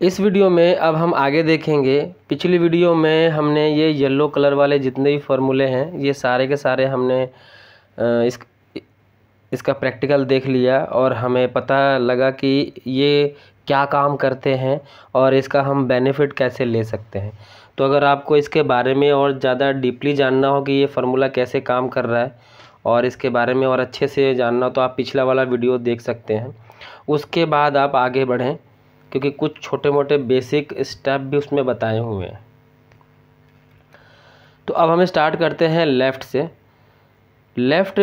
इस वीडियो में अब हम आगे देखेंगे। पिछली वीडियो में हमने ये येलो कलर वाले जितने भी फार्मूले हैं ये सारे के सारे हमने इसका प्रैक्टिकल देख लिया और हमें पता लगा कि ये क्या काम करते हैं और इसका हम बेनिफिट कैसे ले सकते हैं। तो अगर आपको इसके बारे में और ज़्यादा डीपली जानना हो कि ये फार्मूला कैसे काम कर रहा है और इसके बारे में और अच्छे से जानना हो तो आप पिछला वाला वीडियो देख सकते हैं। उसके बाद आप आगे बढ़ें क्योंकि कुछ छोटे मोटे बेसिक स्टेप भी उसमें बताए हुए हैं। तो अब हमें स्टार्ट करते हैं लेफ़्ट से। लेफ़्ट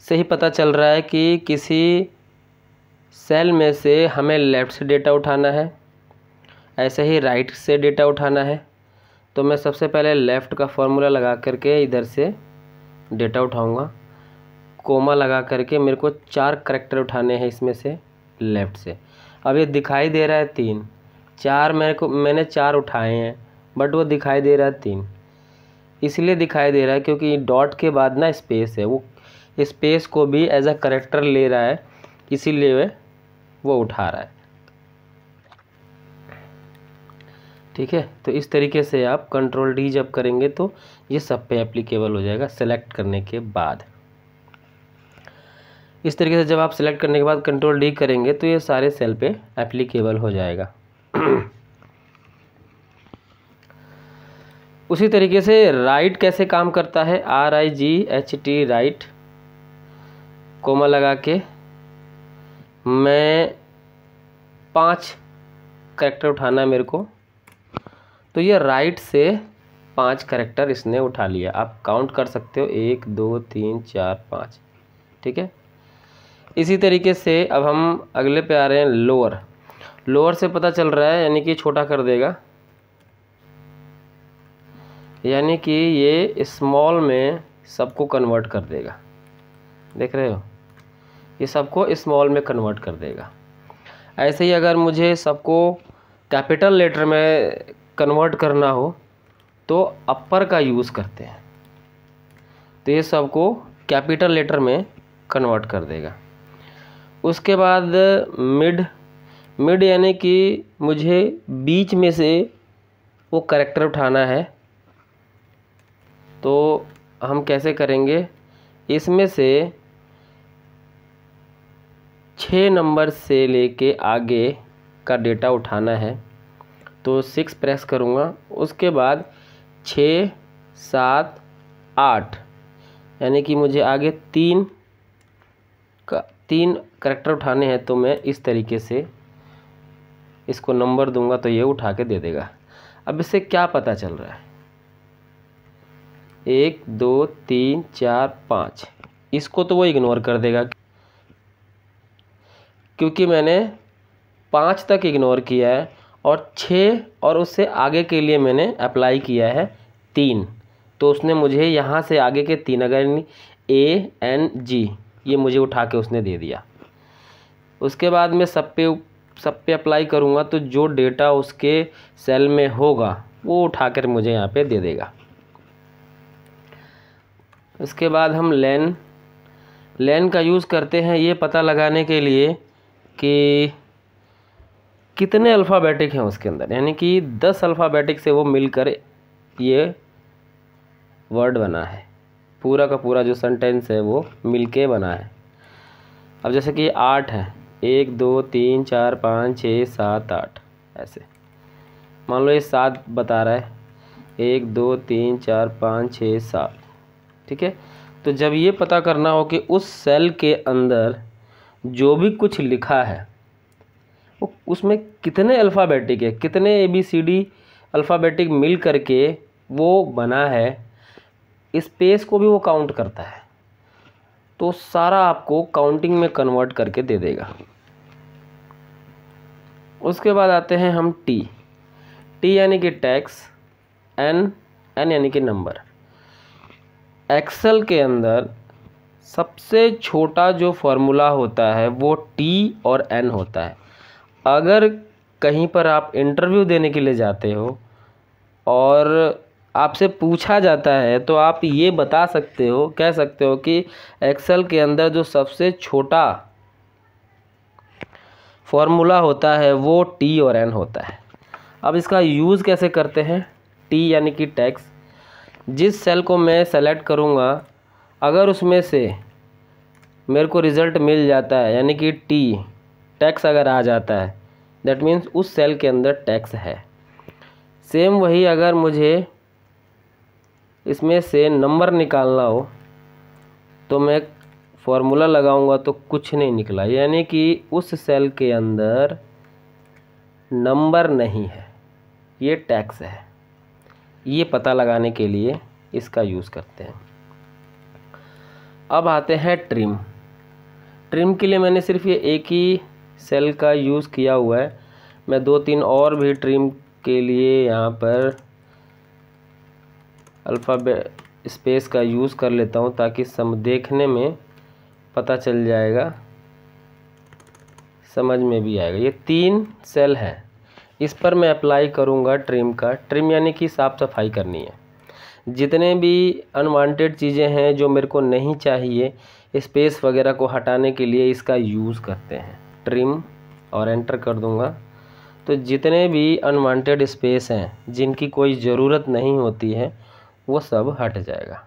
से ही पता चल रहा है कि किसी सेल में से हमें लेफ़्ट से डेटा उठाना है, ऐसे ही राइट से डेटा उठाना है। तो मैं सबसे पहले लेफ़्ट का फॉर्मूला लगा करके इधर से डेटा उठाऊंगा। कोमा लगा करके मेरे को 4 करैक्टर उठाने हैं इसमें से लेफ़्ट से। अब ये दिखाई दे रहा है 3, 4 मैंने 4 उठाए हैं बट वो दिखाई दे रहा है 3। इसलिए दिखाई दे रहा है क्योंकि डॉट के बाद ना स्पेस है, वो स्पेस को भी एज अ करैक्टर ले रहा है, इसीलिए वो उठा रहा है। ठीक है, तो इस तरीके से आप कंट्रोल डी जब करेंगे तो ये सब पे एप्लीकेबल हो जाएगा सेलेक्ट करने के बाद। इस तरीके से जब आप सेलेक्ट करने के बाद कंट्रोल डी करेंगे तो ये सारे सेल पे एप्लीकेबल हो जाएगा। उसी तरीके से राइट कैसे काम करता है, RIGHT राइट, कोमा लगा के मैं 5 करैक्टर उठाना है मेरे को। तो ये राइट से 5 करैक्टर इसने उठा लिया। आप काउंट कर सकते हो 1 2 3 4 5। ठीक है, इसी तरीके से अब हम अगले पे आ रहे हैं लोअर। लोअर से पता चल रहा है यानी कि छोटा कर देगा, यानी कि ये स्मॉल में सबको कन्वर्ट कर देगा। देख रहे हो, ये सबको स्मॉल में कन्वर्ट कर देगा। ऐसे ही अगर मुझे सबको कैपिटल लेटर में कन्वर्ट करना हो तो अपर का यूज़ करते हैं, तो ये सबको कैपिटल लेटर में कन्वर्ट कर देगा। उसके बाद मिड यानी कि मुझे बीच में से वो करैक्टर उठाना है। तो हम कैसे करेंगे, इसमें से 6 नंबर से लेके आगे का डेटा उठाना है। तो 6 प्रेस करूँगा, उसके बाद 6 7 8 यानी कि मुझे आगे 3 करैक्टर उठाने हैं। तो मैं इस तरीके से इसको नंबर दूंगा तो ये उठा के दे देगा। अब इससे क्या पता चल रहा है, 1 2 3 4 5, इसको तो वो इग्नोर कर देगा क्योंकि मैंने 5 तक इग्नोर किया है और 6 और उससे आगे के लिए मैंने अप्लाई किया है 3। तो उसने मुझे यहाँ से आगे के 3 अगर ANG ये मुझे उठा के उसने दे दिया। उसके बाद मैं सब पे अप्लाई करूँगा तो जो डेटा उसके सेल में होगा वो उठा कर मुझे यहाँ पे दे देगा। उसके बाद हम लेन का यूज़ करते हैं ये पता लगाने के लिए कि कितने अल्फ़ाबेटिक हैं उसके अंदर, यानी कि 10 अल्फ़ाबेटिक से वो मिलकर ये वर्ड बना है। पूरा का पूरा जो सेंटेंस है वो मिलके बना है। अब जैसे कि 8 है, 1 2 3 4 5 6 7 8, ऐसे मान लो ये 7 बता रहा है, 1 2 3 4 5 6 7। ठीक है, तो जब ये पता करना हो कि उस सेल के अंदर जो भी कुछ लिखा है वो उसमें कितने अल्फ़ाबेटिक है, कितने ABCD अल्फ़ाबेटिक मिल करके वो बना है, स्पेस को भी वो काउंट करता है। तो सारा आपको काउंटिंग में कन्वर्ट करके दे देगा। उसके बाद आते हैं हम T यानी कि टैक्स, N यानी कि नंबर। एक्सेल के अंदर सबसे छोटा जो फार्मूला होता है वो T और N होता है। अगर कहीं पर आप इंटरव्यू देने के लिए जाते हो और आपसे पूछा जाता है तो आप ये बता सकते हो, कह सकते हो कि एक्सेल के अंदर जो सबसे छोटा फॉर्मूला होता है वो टी और एन होता है। अब इसका यूज़ कैसे करते हैं? टी यानी कि टैक्स। जिस सेल को मैं सेलेक्ट करूँगा अगर उसमें से मेरे को रिज़ल्ट मिल जाता है यानी कि टी टैक्स अगर आ जाता है, दैट मीन्स उस सेल के अंदर टैक्स है। सेम वही अगर मुझे इसमें से नंबर निकालना हो तो मैं फॉर्मूला लगाऊंगा तो कुछ नहीं निकला, यानी कि उस सेल के अंदर नंबर नहीं है, ये टैक्स है। ये पता लगाने के लिए इसका यूज़ करते हैं। अब आते हैं ट्रिम। ट्रिम के लिए मैंने सिर्फ ये एक ही सेल का यूज़ किया हुआ है। मैं 2-3 और भी ट्रिम के लिए यहाँ पर अल्फ़ाबेट स्पेस का यूज़ कर लेता हूँ ताकि देखने में पता चल जाएगा, समझ में भी आएगा। ये 3 सेल है, इस पर मैं अप्लाई करूँगा ट्रिम का। ट्रिम यानी कि साफ़ सफाई करनी है। जितने भी अनवांटेड चीज़ें हैं जो मेरे को नहीं चाहिए, स्पेस वगैरह को हटाने के लिए इसका यूज़ करते हैं। ट्रिम और एंटर कर दूँगा तो जितने भी अनवांटेड स्पेस हैं जिनकी कोई ज़रूरत नहीं होती है वो सब हट जाएगा।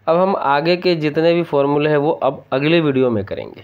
अब हम आगे के जितने भी फॉर्मूले हैं वो अब अगले वीडियो में करेंगे।